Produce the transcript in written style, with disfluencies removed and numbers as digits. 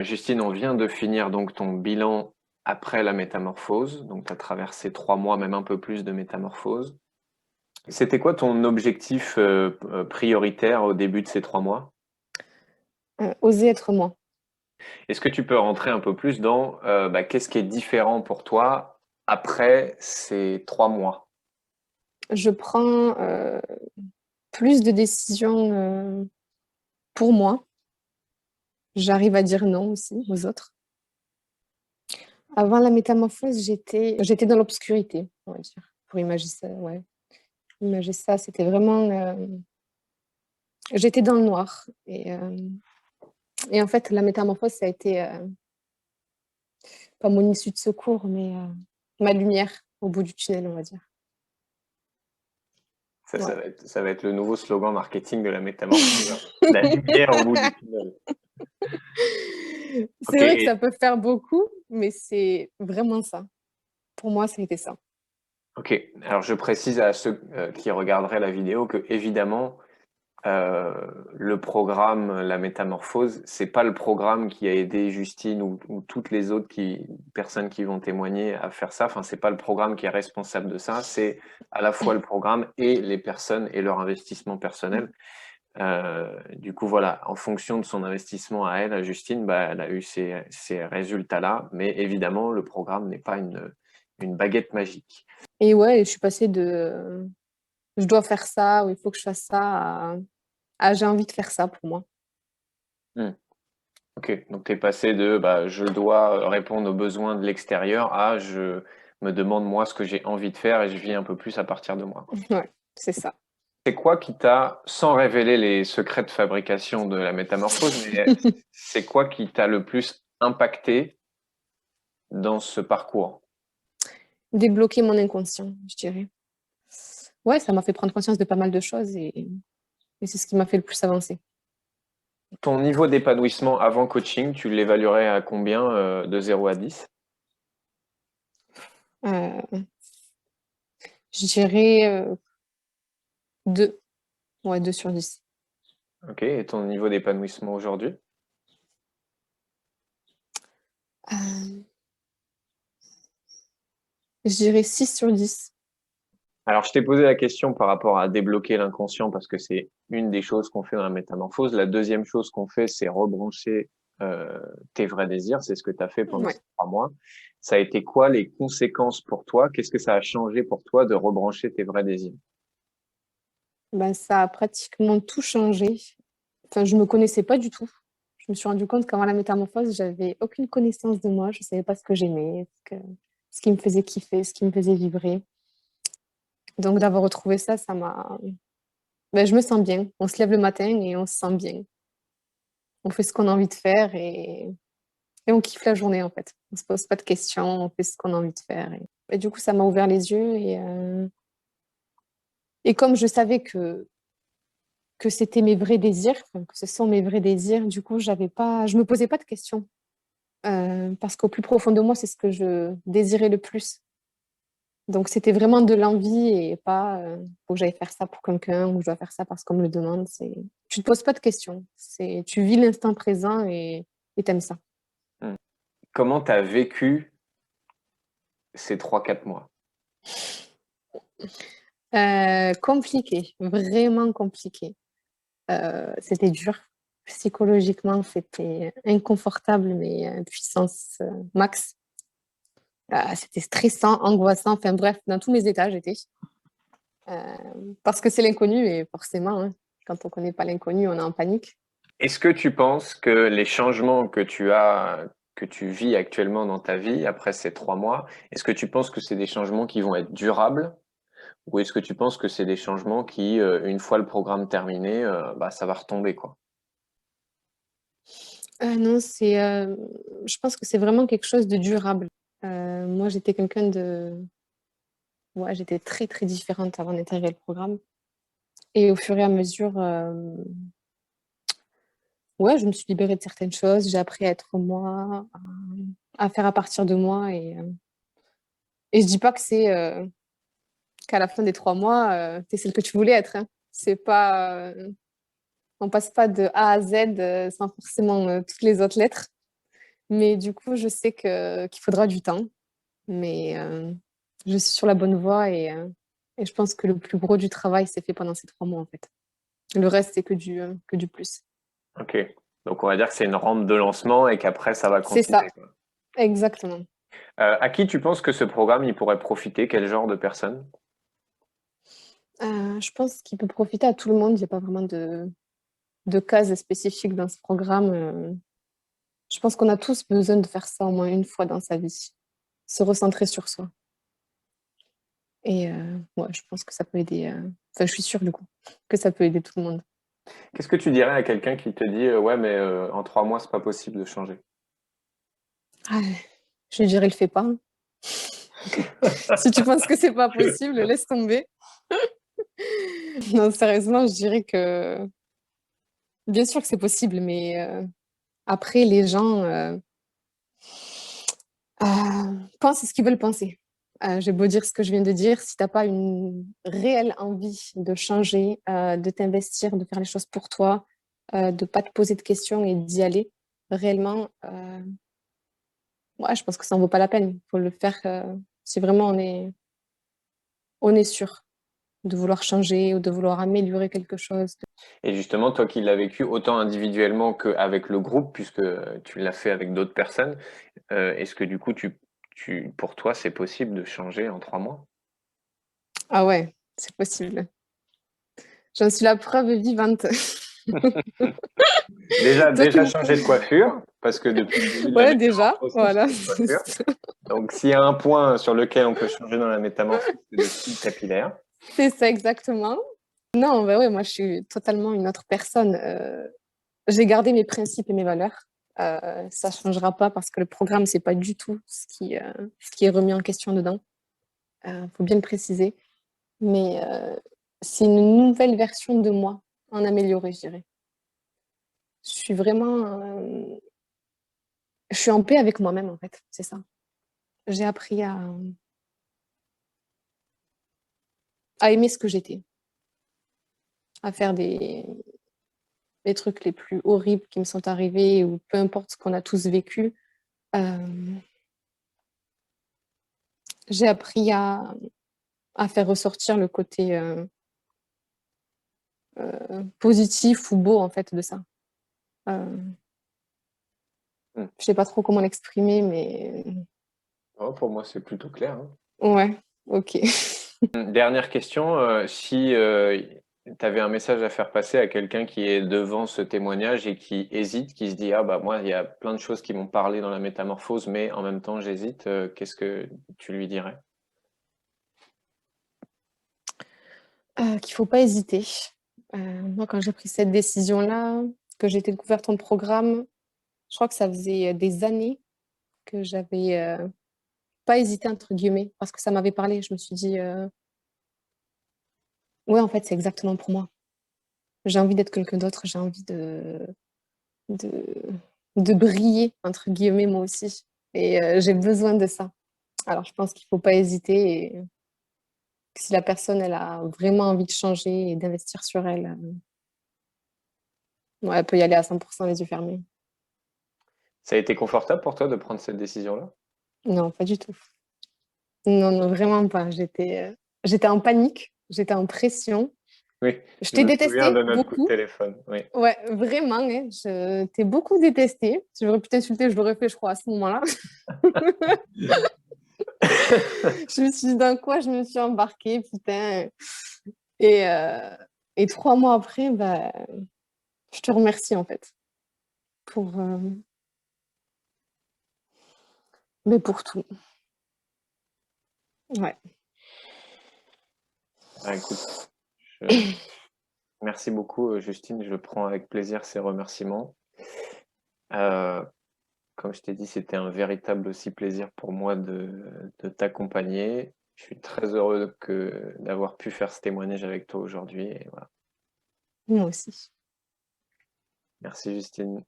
Justine, on vient de finir donc ton bilan après la métamorphose. Donc, tu as traversé 3 mois, même un peu plus de métamorphose. C'était quoi ton objectif prioritaire au début de ces 3 mois? Oser être moi. Est-ce que tu peux rentrer un peu plus dans qu'est-ce qui est différent pour toi après ces 3 mois? Je prends plus de décisions pour moi. J'arrive à dire non aussi aux autres. Avant la métamorphose, j'étais dans l'obscurité, on va dire. Pour imaginer ça, ouais. Imaginer ça, c'était vraiment... j'étais dans le noir. Et en fait, la métamorphose, ça a été pas mon issue de secours, mais ma lumière au bout du tunnel, on va dire. Ça Ouais. ça va être le nouveau slogan marketing de la métamorphose, hein. La lumière au bout du tunnel. Ok, C'est vrai que ça peut faire beaucoup, mais c'est vraiment ça. Pour moi, ça a été ça. ok. Alors je précise à ceux qui regarderaient la vidéo que évidemment le programme La Métamorphose, c'est pas le programme qui a aidé Justine ou toutes les autres personnes qui vont témoigner à faire ça. Enfin, c'est pas le programme qui est responsable de ça. C'est à la fois le programme et les personnes et leur investissement personnel. Du coup, voilà, en fonction de son investissement à elle, à Justine, elle a eu ces résultats-là. Mais évidemment, le programme n'est pas une baguette magique. Et ouais, je suis passée de je dois faire ça ou il faut que je fasse ça à j'ai envie de faire ça pour moi. Hmm. Ok, donc tu es passé de je dois répondre aux besoins de l'extérieur à je me demande moi ce que j'ai envie de faire et je vis un peu plus à partir de moi, quoi. Ouais, c'est ça. C'est quoi qui t'a, sans révéler les secrets de fabrication de la métamorphose, mais c'est quoi qui t'a le plus impacté dans ce parcours? Débloquer mon inconscient, je dirais. Ouais, ça m'a fait prendre conscience de pas mal de choses et c'est ce qui m'a fait le plus avancer. Ton niveau d'épanouissement avant coaching, tu l'évaluerais à combien de 0 à 10? Euh, je dirais 2. Ouais, 2/10. Ok, et ton niveau d'épanouissement aujourd'hui? Euh, je dirais 6/10. Alors, je t'ai posé la question par rapport à débloquer l'inconscient parce que c'est une des choses qu'on fait dans la métamorphose. La deuxième chose qu'on fait, c'est rebrancher tes vrais désirs. C'est ce que tu as fait pendant Ouais. ces 3 mois. Ça a été quoi les conséquences pour toi? Qu'est-ce que ça a changé pour toi de rebrancher tes vrais désirs? Ben, ça a pratiquement tout changé. Enfin, je me connaissais pas du tout. Je me suis rendu compte qu'avant la métamorphose, j'avais aucune connaissance de moi. Je savais pas ce que j'aimais, ce qui me faisait kiffer, ce qui me faisait vibrer. Donc d'avoir retrouvé ça, ça m'a. Ben, je me sens bien. On se lève le matin et on se sent bien. On fait ce qu'on a envie de faire et on kiffe la journée en fait. On se pose pas de questions, on fait ce qu'on a envie de faire. Et du coup, ça m'a ouvert les yeux et comme je savais que c'était mes vrais désirs, enfin, que ce sont mes vrais désirs, du coup, je me posais pas de questions. Parce qu'au plus profond de moi, c'est ce que je désirais le plus. Donc, c'était vraiment de l'envie et pas faut que j'aille faire ça pour quelqu'un ou je dois faire ça parce qu'on me le demande. Tu te poses pas de questions. Tu vis l'instant présent et t'aimes ça. Hmm. Comment tu as vécu ces 3 4 mois? Compliqué, vraiment compliqué. C'était dur. Psychologiquement, c'était inconfortable, mais puissance max. C'était stressant, angoissant, enfin bref, dans tous mes états, j'étais. Parce que c'est l'inconnu et forcément, hein, quand on ne connaît pas l'inconnu, on est en panique. Est-ce que tu penses que les changements que tu vis actuellement dans ta vie après ces 3 mois, est-ce que tu penses que c'est des changements qui vont être durables? Ou est-ce que tu penses que c'est des changements qui, une fois le programme terminé, ça va retomber, quoi? Non, je pense que c'est vraiment quelque chose de durable. Moi, j'étais quelqu'un de... Ouais, j'étais très, très différente avant d'intégrer le programme. Et au fur et à mesure, ouais, je me suis libérée de certaines choses. J'ai appris à être moi, à faire à partir de moi. Et je dis pas que c'est qu'à la fin des 3 mois, t'es celle que tu voulais être, hein. C'est pas... on passe pas de A à Z sans forcément toutes les autres lettres. Mais du coup, je sais qu'il faudra du temps. Mais je suis sur la bonne voie et je pense que le plus gros du travail s'est fait pendant ces 3 mois, en fait. Le reste, c'est que du plus. Ok. Donc, on va dire que c'est une rampe de lancement et qu'après, ça va C'est ça, continuer, quoi. exactement. À qui tu penses que ce programme, il pourrait profiter? Quel genre de personnes? Je pense qu'il peut profiter à tout le monde. Il n'y a pas vraiment de cases spécifiques dans ce programme. Je pense qu'on a tous besoin de faire ça au moins une fois dans sa vie, se recentrer sur soi. Et ouais, je pense que ça peut aider. Enfin, je suis sûre du coup que ça peut aider tout le monde. Qu'est-ce que tu dirais à quelqu'un qui te dit, ouais, mais en 3 mois, c'est pas possible de changer? Ah, je lui dirais, le fais pas. Si tu penses que c'est pas possible, laisse tomber. Non, sérieusement, je dirais que bien sûr que c'est possible, mais après, les gens pensent ce qu'ils veulent penser. J'ai beau dire ce que je viens de dire, si t'as pas une réelle envie de changer, de t'investir, de faire les choses pour toi, de pas te poser de questions et d'y aller, réellement, ouais, je pense que ça en vaut pas la peine. Il faut le faire si vraiment on est sûr de vouloir changer ou de vouloir améliorer quelque chose. Et justement, toi qui l'as vécu autant individuellement qu'avec le groupe, puisque tu l'as fait avec d'autres personnes, est-ce que du coup, pour toi, c'est possible de changer en 3 mois? Ah ouais, c'est possible. J'en suis la preuve vivante. Déjà, Toi qui déjà me... changer de coiffure, parce que depuis le début de la Ouais, déjà, métamorphose, tu as voilà. changé de coiffure. Donc, s'il y a un point sur lequel on peut changer dans la métamorphose, c'est de style capillaire. C'est ça exactement. Non, bah ouais, moi je suis totalement une autre personne. J'ai gardé mes principes et mes valeurs. Ça changera pas parce que le programme, c'est pas du tout ce qui est remis en question dedans. Faut bien le préciser. Mais c'est une nouvelle version de moi, en amélioré, je dirais. Je suis vraiment, je suis en paix avec moi-même en fait, c'est ça. J'ai appris à aimer ce que j'étais, à faire les trucs les plus horribles qui me sont arrivés ou peu importe ce qu'on a tous vécu. Euh, j'ai appris à faire ressortir le côté positif ou beau en fait de ça. Euh, Hmm. je sais pas trop comment l'exprimer, mais Oh, pour moi, c'est plutôt clair, hein. ouais, ok. Dernière question, si tu avais un message à faire passer à quelqu'un qui est devant ce témoignage et qui hésite, qui se dit, ah bah moi, il y a plein de choses qui m'ont parlé dans la métamorphose, mais en même temps, j'hésite, qu'est-ce que tu lui dirais? Qu'il faut pas hésiter. Moi, quand j'ai pris cette décision-là, que j'ai découvert ton programme, je crois que ça faisait des années que j'avais pas hésité, entre guillemets, parce que ça m'avait parlé. Je me suis dit, ouais, en fait, c'est exactement pour moi. J'ai envie d'être quelqu'un d'autre, j'ai envie de, de briller, entre guillemets, moi aussi. Et j'ai besoin de ça. Alors, je pense qu'il faut pas hésiter. Et que si la personne, elle a vraiment envie de changer et d'investir sur elle, ouais, elle peut y aller à 100% les yeux fermés. Ça a été confortable pour toi de prendre cette décision-là? Non, pas du tout. Non, non, vraiment pas. J'étais en panique, j'étais en pression. Oui, Je je t'ai me souviens détesté de notre coup de beaucoup. téléphone. Oui. Ouais, vraiment, hein, je t'ai beaucoup détesté. Si j'aurais pu t'insulter, je l'aurais fait, je crois, à ce moment-là. Je me suis dit, dans quoi je me suis embarquée, putain. Et, euh, et 3 mois après, bah, je te remercie, en fait, pour, mais pour tout. Ouais. Ah, écoute, je- merci beaucoup, Justine. Je prends avec plaisir ces remerciements. Euh, Comme je t'ai dit, c'était un véritable aussi plaisir pour moi de t'accompagner. Je suis très heureux d'avoir pu faire ce témoignage avec toi aujourd'hui. Et voilà. Moi aussi. Merci, Justine.